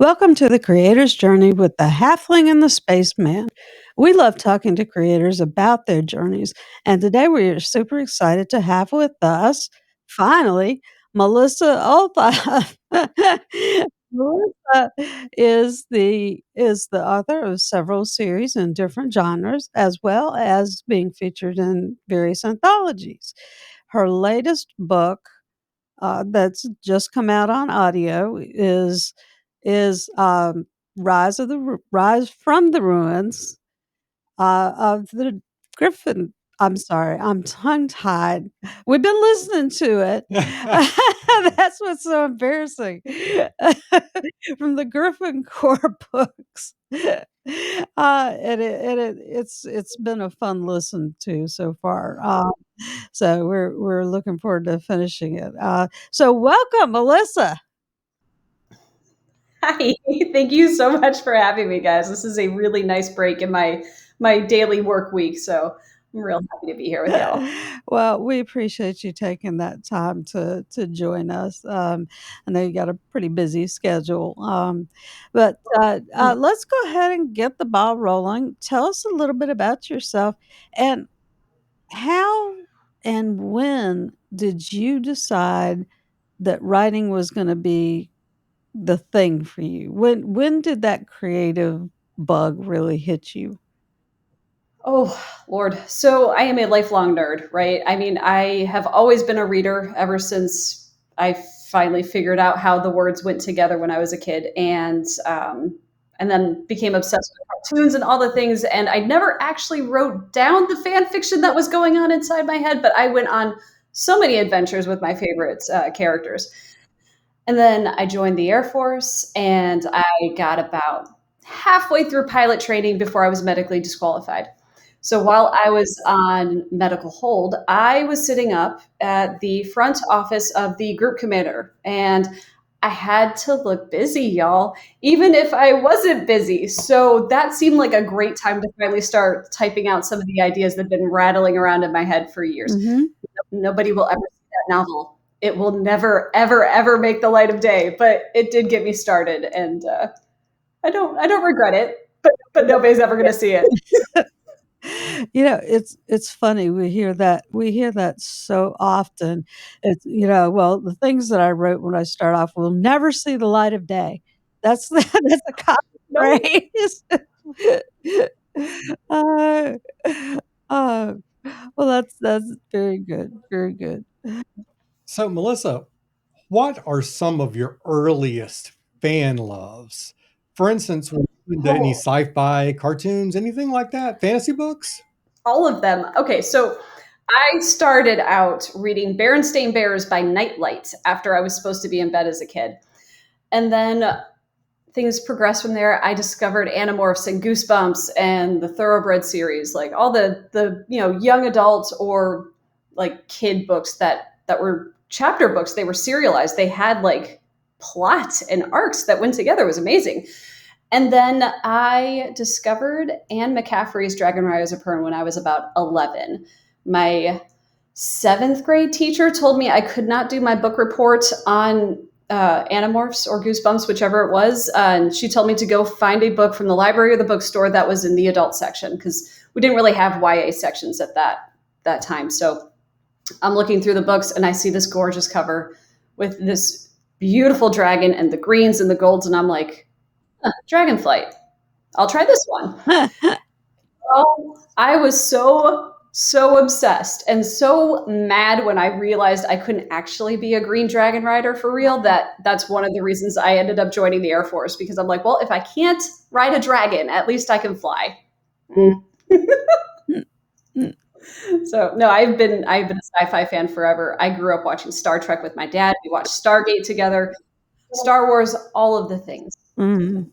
Welcome to the Creator's Journey with the Halfling and the Spaceman. We love talking to creators about their journeys, and today we are super excited to have with us, finally, Melissa Olthoff. Melissa is the author of several series in different genres, as well as being featured in various anthologies. Her latest book that's just come out on audio is Rise from the Ruins of the Griffin. I'm sorry, I'm tongue tied. We've been listening to it. That's what's so embarrassing. From the Griffin Corps books. It's been a fun listen to so far. So we're looking forward to finishing it. So welcome, Melissa. Hi, thank you so much for having me, guys. This is a really nice break in my daily work week, so I'm real happy to be here with y'all. Well, we appreciate you taking that time to join us. I know you got a pretty busy schedule, but Mm. let's go ahead and get the ball rolling. Tell us a little bit about yourself and how and when did you decide that writing was going to be the thing for you? When did that creative bug really hit you? Oh, Lord. So I am a lifelong nerd, right? I mean, I have always been a reader ever since I finally figured out how the words went together when I was a kid, and then became obsessed with cartoons and all the things. And I never actually wrote down the fan fiction that was going on inside my head, but I went on so many adventures with my favorite characters. And then I joined the Air Force, and I got about halfway through pilot training before I was medically disqualified. So while I was on medical hold, I was sitting up at the front office of the group commander, and I had to look busy, y'all, even if I wasn't busy. So that seemed like a great time to finally start typing out some of the ideas that have been rattling around in my head for years. Mhm. Nobody will ever see that novel. It will never, ever, ever make the light of day, but it did get me started, and I don't regret it. But nobody's ever going to see it. It's funny, we hear that so often. Well, the things that I wrote when I start off will never see the light of day. That's a common No. phrase. Uh, uh, well, that's very good, very good. So, Melissa, what are some of your earliest fan loves? For instance, were you into any Oh, sci-fi cartoons, anything like that? Fantasy books? all of them. Okay, so I started out reading Berenstain Bears by Nightlight after I was supposed to be in bed as a kid. And then things progressed from there. I discovered Animorphs and Goosebumps and the Thoroughbred series, like all the young adult or like kid books that were chapter books. They were serialized. They had like plot and arcs that went together. It was amazing. And then I discovered Anne McCaffrey's Dragon Riders of Pern when I was about 11. My seventh grade teacher told me I could not do my book report on Animorphs or Goosebumps, whichever it was. And she told me to go find a book from the library or the bookstore that was in the adult section because we didn't really have YA sections at that time. So I'm looking through the books and I see this gorgeous cover with this beautiful dragon and the greens and the golds, and I'm like, Dragonflight. I'll try this one. Oh, I was so obsessed and so mad when I realized I couldn't actually be a green dragon rider for real that's one of the reasons I ended up joining the Air Force, because I'm like, well, if I can't ride a dragon, at least I can fly. Mm. So no, I've been a sci-fi fan forever. I grew up watching Star Trek with my dad. We watched Stargate together, Star Wars, all of the things. Mhm.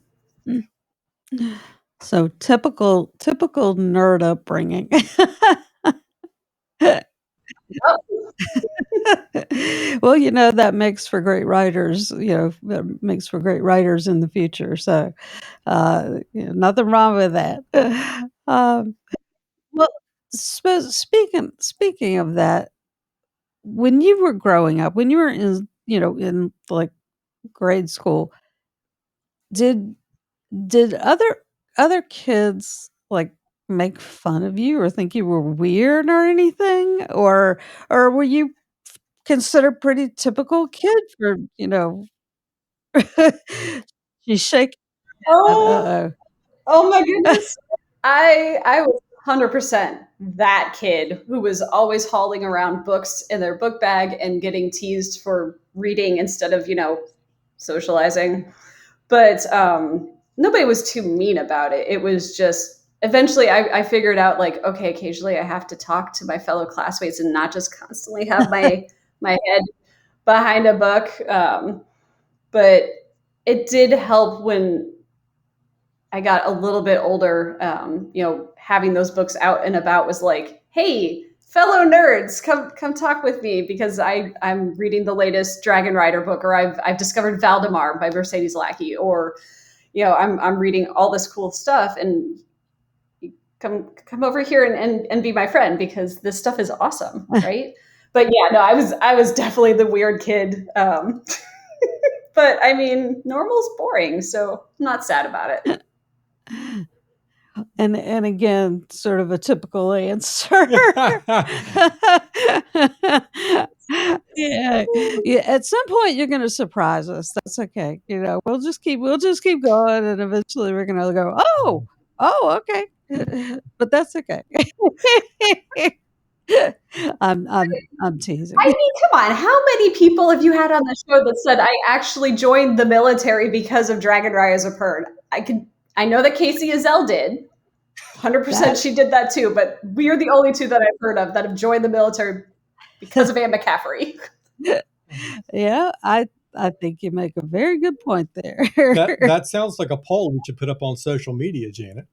So typical nerd upbringing. Well, that makes for great writers, that makes for great writers in the future, so, nothing wrong with that. Um, well, speaking of that, when you were growing up, when you were in, like, grade school, Did did other kids, like, make fun of you or think you were weird or anything? Or were you considered pretty typical kid for, she's shaking her head, Oh, uh-oh. oh my goodness. I was 100% that kid who was always hauling around books in their book bag and getting teased for reading instead of, socializing. But nobody was too mean about it. It was just eventually I figured out, like, okay, occasionally I have to talk to my fellow classmates and not just constantly have my head behind a book. But it did help when I got a little bit older. Having those books out and about was like, hey, fellow nerds, come talk with me because I'm reading the latest Dragon Rider book, or I've discovered Valdemar by Mercedes Lackey, or I'm reading all this cool stuff, and come over here and be my friend because this stuff is awesome, right? But yeah, no, I was definitely the weird kid. But I mean, normal's boring, so I'm not sad about it. And again, sort of a typical answer. Yeah. Yeah, at some point, you're gonna surprise us, that's okay, we'll just keep going, and eventually we're gonna go, "Oh, oh, okay." But that's okay. I'm teasing. I mean, come on. How many people have you had on the show that said, I actually joined the military because of Dragon Rise of Pern? I know that Casey Azell did. 100% That she did that too, but we are the only two that I've heard of that have joined the military because of Anne McCaffrey. Yeah, I think you make a very good point there. That sounds like a poll we should put up on social media, Janet.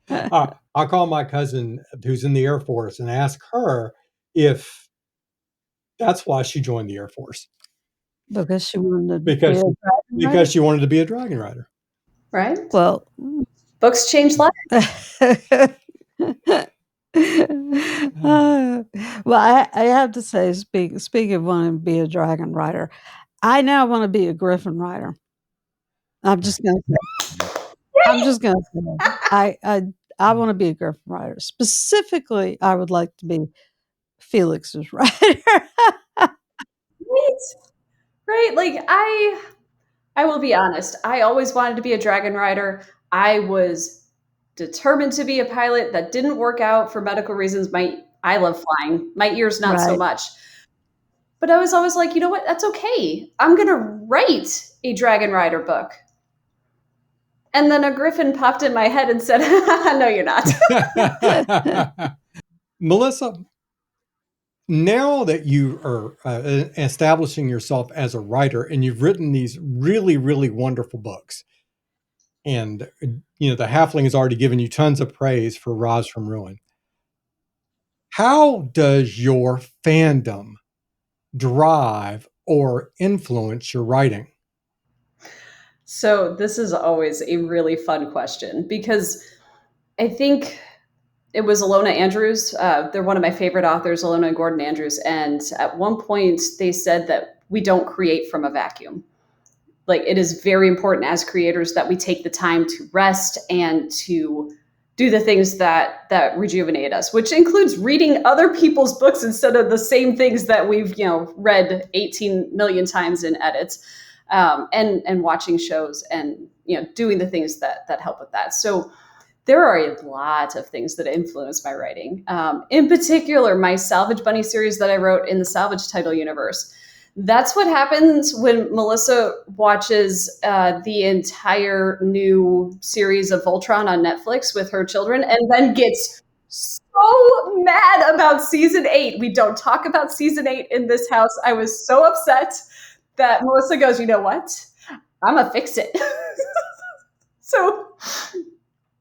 I'll call my cousin who's in the Air Force and ask her if that's why she joined the Air Force, Because she wanted to be because a dragon rider? because she wanted to be a dragon rider. Right? Well, Books change lives. well, I have to say, speaking of wanting to be a dragon rider, I now wanna be a griffin rider. I'm just gonna say I'm just gonna say it. I wanna be a griffin rider. Specifically, I would like to be Felix's rider. Right? Right? Like I will be honest. I always wanted to be a dragon rider. I was determined to be a pilot. That didn't work out for medical reasons. I love flying. My ears not so Right. much. But I was always like, you know what? That's okay. I'm going to write a dragon rider book. And then a griffin popped in my head and said, no, you're not. Melissa, now that you are establishing yourself as a writer and you've written these really, really wonderful books, and the Halfling has already given you tons of praise for Rise from Ruin, how does your fandom drive or influence your writing? So this is always a really fun question because I think it was Alona Andrews. They're one of my favorite authors, Alona and Gordon Andrews. And at one point, they said that we don't create from a vacuum. Like, it is very important as creators that we take the time to rest and to do the things that rejuvenate us, which includes reading other people's books instead of the same things that we've read 18 million times in edits, and watching shows and doing the things that help with that. So there are a lot of things that influence my writing. In particular, my Salvage Bunny series that I wrote in the Salvage title universe. That's what happens when Melissa watches the entire new series of Voltron on Netflix with her children and then gets so mad about season 8. We don't talk about season 8 in this house. I was so upset that Melissa goes, you know what? I'm going to fix it. So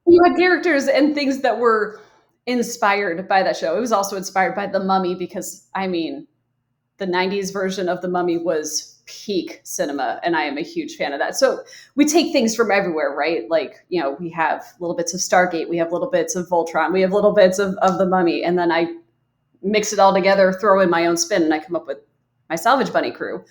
you had characters and things that were inspired by that show. It was also inspired by The Mummy because, I mean, the 90s version of The Mummy was peak cinema, and I am a huge fan of that. So we take things from everywhere, right? Like, we have little bits of Stargate, we have little bits of Voltron, we have little bits of The Mummy, and then I mix it all together, throw in my own spin, and I come up with my Salvage Bunny crew.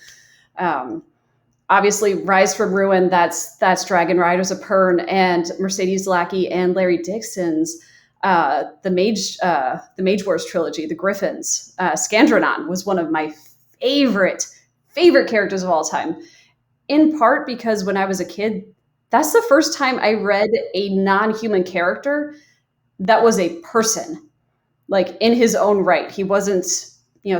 obviously Rise from Ruin, that's Dragon Riders of Pern and Mercedes Lackey and Larry Dixon's the Mage Wars trilogy, the Griffins. Scandronon was one of my favorite characters of all time. In part because when I was a kid, that's the first time I read a non-human character that was a person, like in his own right. He wasn't,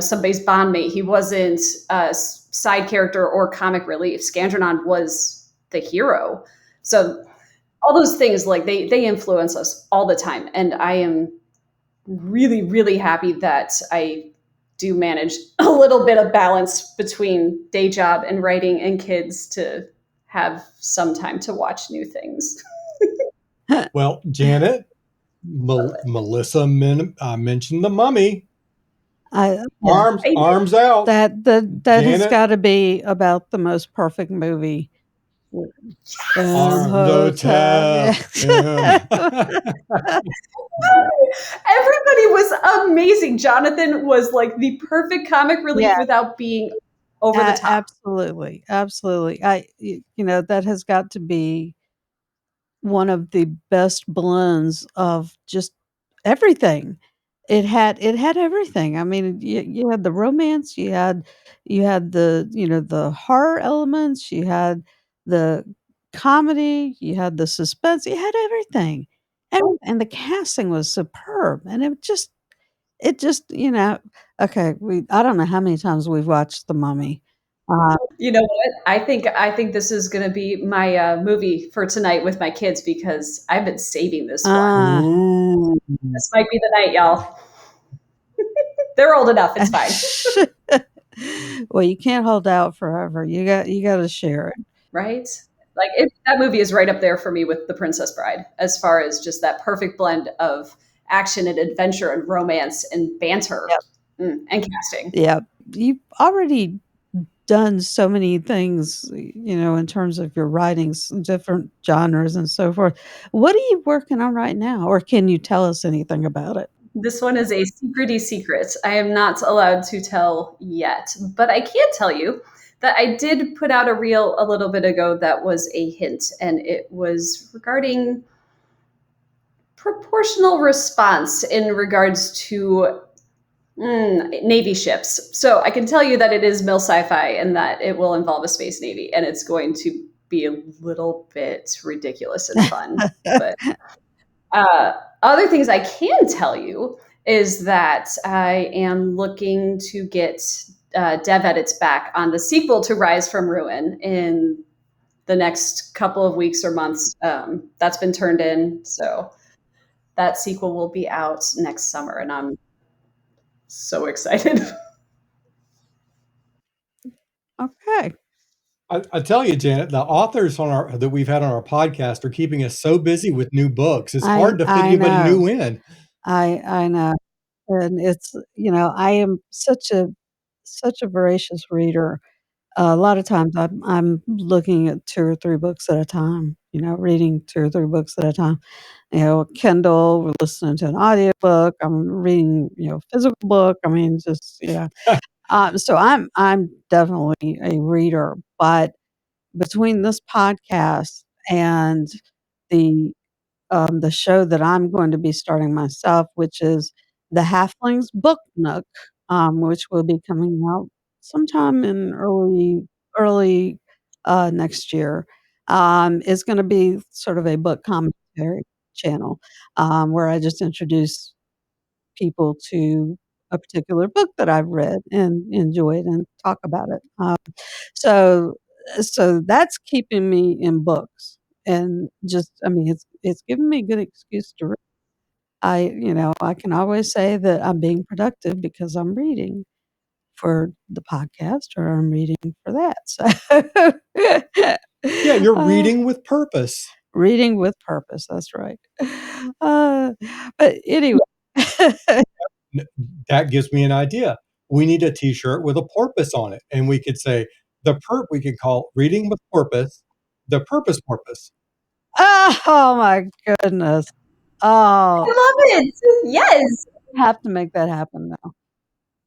somebody's bondmate. He wasn't a side character or comic relief. Scandronon was the hero. So all those things, like they influence us all the time. And I am really, really happy that I do manage a little bit of balance between day job and writing and kids to have some time to watch new things. Well, Janet, Melissa mentioned the Mummy. Yeah. Arms out. That has got to be about the most perfect movie. Hotel. Everybody was amazing. Jonathan was like the perfect comic relief without being over the top. Absolutely. That has got to be one of the best blends of just everything. It had everything. I mean, you had the romance, you had the, the horror elements, you had the comedy, you had the suspense, you had everything. And the casting was superb. And okay, I don't know how many times we've watched The Mummy. You know what? I think this is going to be my movie for tonight with my kids because I've been saving this one. This might be the night, y'all. They're old enough; it's fine. Well, you can't hold out forever. You got to share it, right? Like that movie is right up there for me with The Princess Bride, as far as just that perfect blend of action and adventure and romance and banter and casting. Yeah, you've already done so many things, in terms of your writings, different genres and so forth. What are you working on right now, or can you tell us anything about it? This one is a secrety secret. I am not allowed to tell yet, but I can tell you that I did put out a reel a little bit ago that was a hint, and it was regarding proportional response in regards to Navy ships. So I can tell you that it is mil sci-fi and that it will involve a space navy, and it's going to be a little bit ridiculous and fun. But other things I can tell you is that I am looking to get dev edits back on the sequel to Rise from Ruin in the next couple of weeks or months. That's been turned in, so that sequel will be out next summer, and I'm so excited. Okay. I tell you, Janet, the authors that we've had on our podcast are keeping us so busy with new books. It's hard to fit anybody new in. I know. And it's, I am such a voracious reader. A lot of times I'm looking at 2 or 3 books at a time, reading 2 or 3 books at a time. Kindle, we're listening to an audiobook, I'm reading, physical book. I mean, just, so I'm definitely a reader, but between this podcast and the show that I'm going to be starting myself, which is the Halflings Book Nook, which will be coming out sometime in early next year. Is going to be sort of a book commentary channel, where I just introduce people to a particular book that I've read and enjoyed and talk about it. So that's keeping me in books, and just, I mean, it's given me a good excuse to read. I can always say that I'm being productive because I'm reading for the podcast, or I'm reading for that. So yeah, you're reading with purpose. Reading with purpose. That's right. But anyway, that gives me an idea. We need a T-shirt with a porpoise on it, and we could say we could call reading with porpoise the purpose porpoise. Oh my goodness! Oh, I love it. Yes, I have to make that happen now.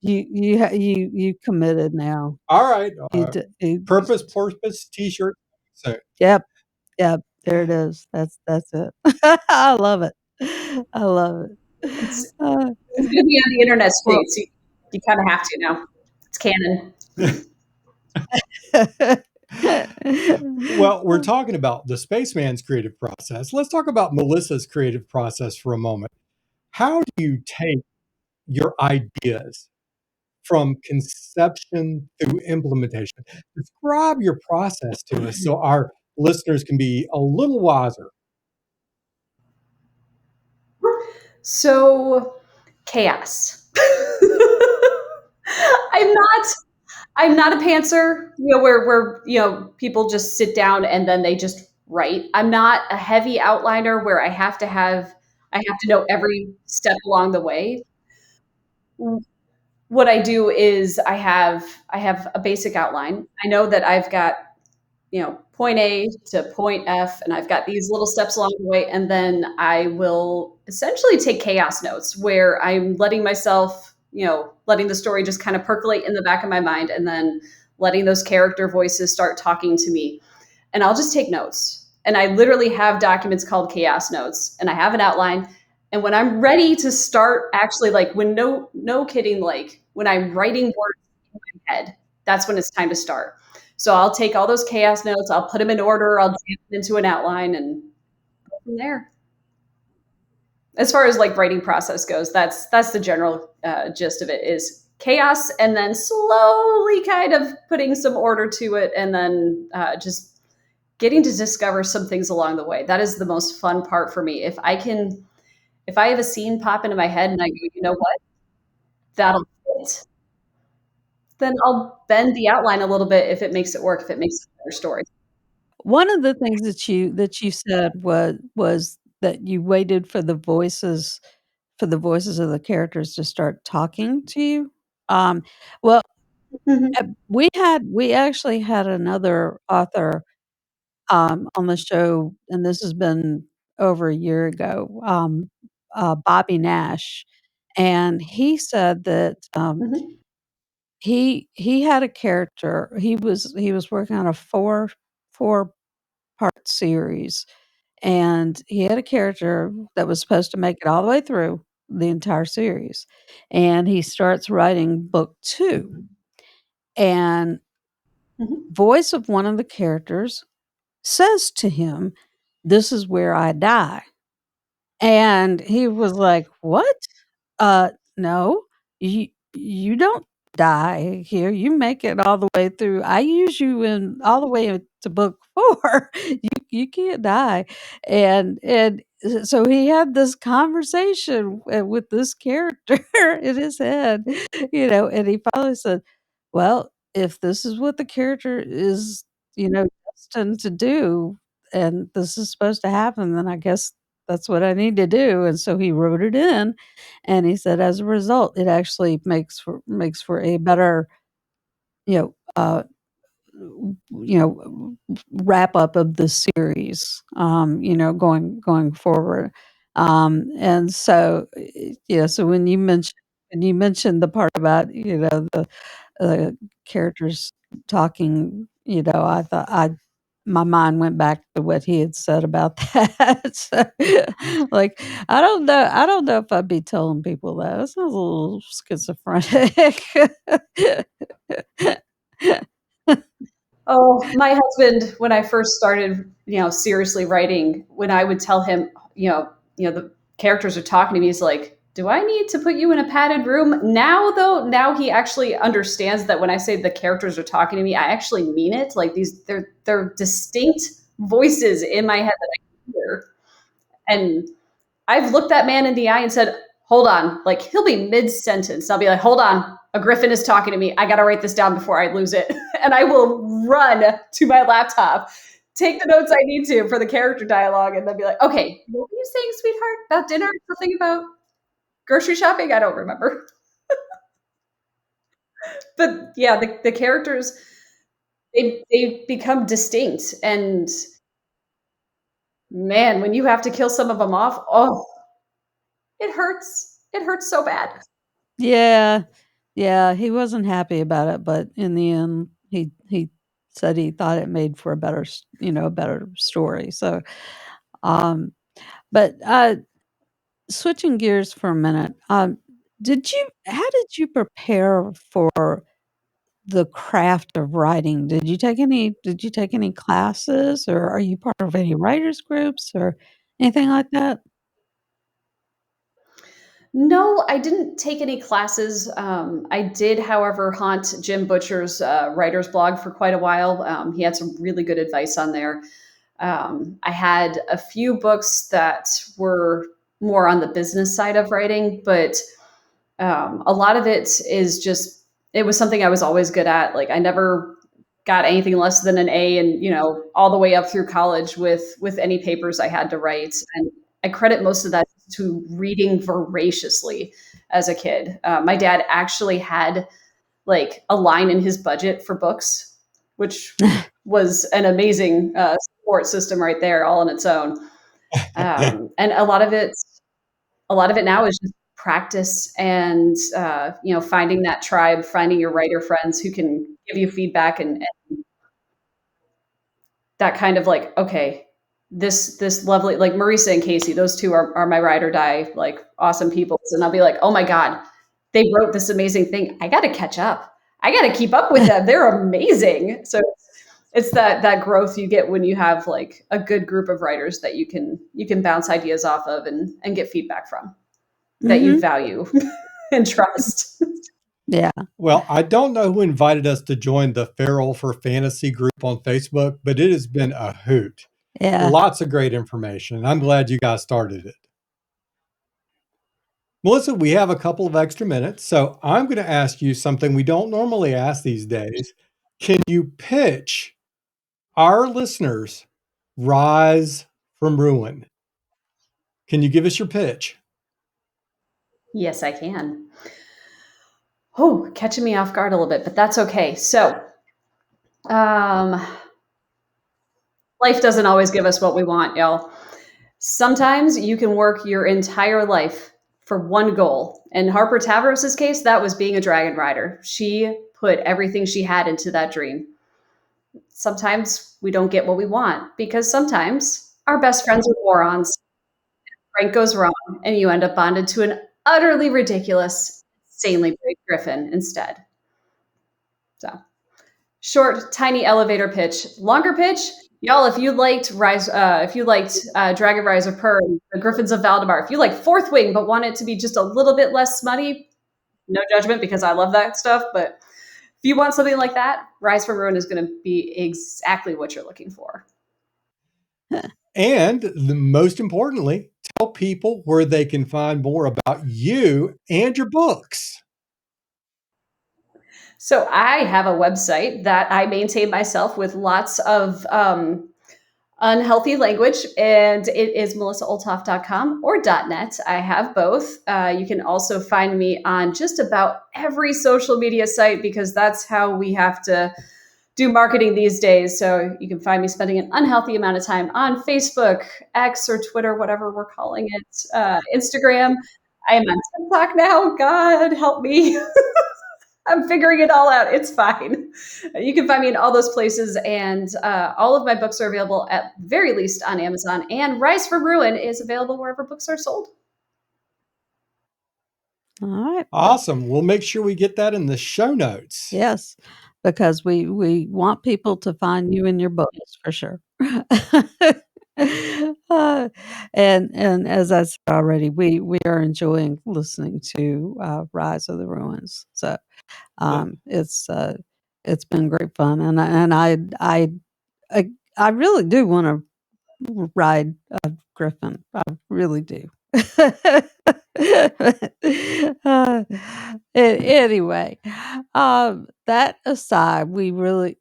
you committed now. All right. You Purpose, porpoise, t-shirt. So, yep, yep, there it is. That's it. I love it. I love It's it. Uh, it's gonna be on the internet well streets. You kind of have to now. It's canon. well, we're talking about the spaceman's creative process. Let's talk about Melissa's creative process for a moment. How do you take your ideas from conception through implementation? Describe your process to us so our listeners can be a little wiser. So chaos. I'm not I'm not a pantser, where people just sit down and then they just write. I'm not a heavy outliner where I have to know every step along the way. What I do is I have a basic outline. I know that I've got, point A to point F, and I've got these little steps along the way, and then I will essentially take chaos notes where I'm letting myself, letting the story just kind of percolate in the back of my mind, and then letting those character voices start talking to me. And I'll just take notes. And I literally have documents called chaos notes, and I have an outline. And when I'm ready to start, actually, like when no kidding, like when I'm writing words in my head, that's when it's time to start. So I'll take all those chaos notes, I'll put them in order, I'll jam it into an outline, and go from there. As far as like writing process goes, that's the general gist of it is chaos, and then slowly kind of putting some order to it, and then just getting to discover some things along the way. That is the most fun part for me. If I have a scene pop into my head and I go, you know what, that'll fit, then I'll bend the outline a little bit if it makes it work, if it makes it a better story. one of the things that you said was that you waited for the voices of the characters to start talking to you. Um, well, Mhm, we actually had another author, on the show, and this has been over a year ago, Bobby Nash, and he said that, mhm, he had a character. He was working on a four-part series, and he had a character that was supposed to make it all the way through the entire series, and he starts writing book 2, and mhm. voice of one of the characters says to him, "This is where I die." And he was like, "What? No, you don't die here. You make it all the way through. I use you in all the way to book 4. You can't die." And so he had this conversation with this character in his head, and he finally said, "Well, if this is what the character is, destined to do, and this is supposed to happen, then I guess that's what I need to do." And so he wrote it in, and he said, as a result, it actually makes for a better, you know, uh, wrap up of the series, going forward. And so, so when you mentioned the part about, the characters talking, I thought my mind went back to what he had said about that. So, like, I don't know if I'd be telling people that. That sounds a little schizophrenic. Oh, my husband, when I first started, seriously writing, when I would tell him, the characters are talking to me, he's like, "Do I need to put you in a padded room?" Now, though, now he actually understands that when I say the characters are talking to me, I actually mean it. Like they're distinct voices in my head that I can hear. And I've looked that man in the eye and said, "Hold on." Like he'll be mid sentence. I'll be like, "Hold on. A griffin is talking to me. I got to write this down before I lose it." And I will run to my laptop, take the notes I need to for the character dialogue, and then be like, "Okay, what were you saying, sweetheart? About dinner? Something about grocery shopping?" I don't remember. But yeah, the characters, they become distinct. And man, when you have to kill some of them off, oh, it hurts. It hurts so bad. Yeah. Yeah, he wasn't happy about it, but in the end, he said he thought it made for a better a better story. So, um, but switching gears for a minute, how did you prepare for the craft of writing? Did you take any classes, or are you part of any writers groups or anything like that? No, I didn't take any classes. I did, however, haunt Jim Butcher's writer's blog for quite a while. He had some really good advice on there. I had a few books that were more on the business side of writing, but a lot of it is just, it was something I was always good at. Like I never got anything less than an A, and all the way up through college with any papers I had to write. And I credit most of that to reading voraciously as a kid. My dad actually had like a line in his budget for books, which was an amazing support system right there, all on its own. And a lot of it now is just practice and finding that tribe, finding your writer friends who can give you feedback, and that kind of like, okay, this lovely, like Marisa and Casey, those two are my ride or die, like awesome people. And I'll be like, oh my God, they wrote this amazing thing. I got to catch up. I got to keep up with them. They're amazing. So it's that growth you get when you have like a good group of writers that you can bounce ideas off of and get feedback from, that you Mhm. value and trust. Yeah, Well, I don't know who invited us to join the Feral for Fantasy group on Facebook, but it has been a hoot. yeah. Lots of great information, and I'm glad you guys started it. Melissa, we have a couple of extra minutes, so I'm going to ask you something we don't normally ask these days. Can you pitch our listeners Rise from Ruin? Can you give us your pitch? Yes, I can. Oh, catching me off guard a little bit, but that's okay. So, um, life doesn't always give us what we want, y'all. Sometimes you can work your entire life for one goal. In Harper Tavers's case, that was being a dragon rider. She put everything she had into that dream. Sometimes we don't get what we want because sometimes our best friends are morons. Prank goes wrong, and you end up bonded to an utterly ridiculous, insanely brave griffin instead. So, short, tiny elevator pitch. Longer pitch, y'all. If you liked Dragon Rise of Per, and the Griffins of Valdemar, if you like Fourth Wing but want it to be just a little bit less smutty, no judgment because I love that stuff. But if you want something like that, Rise from Ruin is going to be exactly what you're looking for. And most importantly, tell people where they can find more about you and your books. So I have a website that I maintain myself with lots of unhealthy language, and it is melissaolthoff.com or .net. I have both. You can also find me on just about every social media site because that's how we have to do marketing these days. So you can find me spending an unhealthy amount of time on Facebook, X, or Twitter, whatever we're calling it, Instagram. I am on TikTok now. God help me. I'm figuring it all out. It's fine. You can find me in all those places, and all of my books are available at very least on Amazon. And Rise from Ruin is available wherever books are sold. All right. Awesome. We'll make sure we get that in the show notes. Yes, because we want people to find you in your books for sure. Uh, and as I said already, we are enjoying listening to Rise of the Ruins. So Yeah. it's been great fun, and I really do want to ride a griffin. I really do. uh, anyway, that aside, we really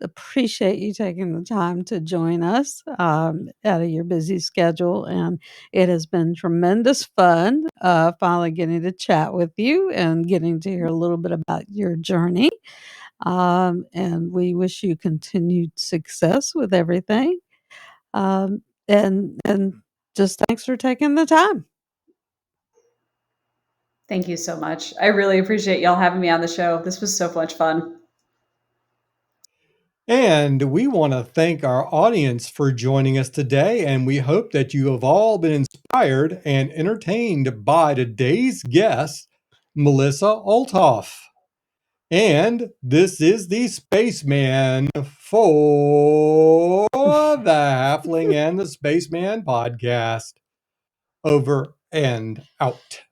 appreciate you taking the time to join us out of your busy schedule. And it has been tremendous fun finally getting to chat with you and getting to hear a little bit about your journey. And we wish you continued success with everything. And just thanks for taking the time. Thank you so much. I really appreciate y'all having me on the show. This was so much fun. And we want to thank our audience for joining us today. And we hope that you have all been inspired and entertained by today's guest, Melissa Olthoff. And this is the Spaceman for the Halfling and the Spaceman podcast. Over and out.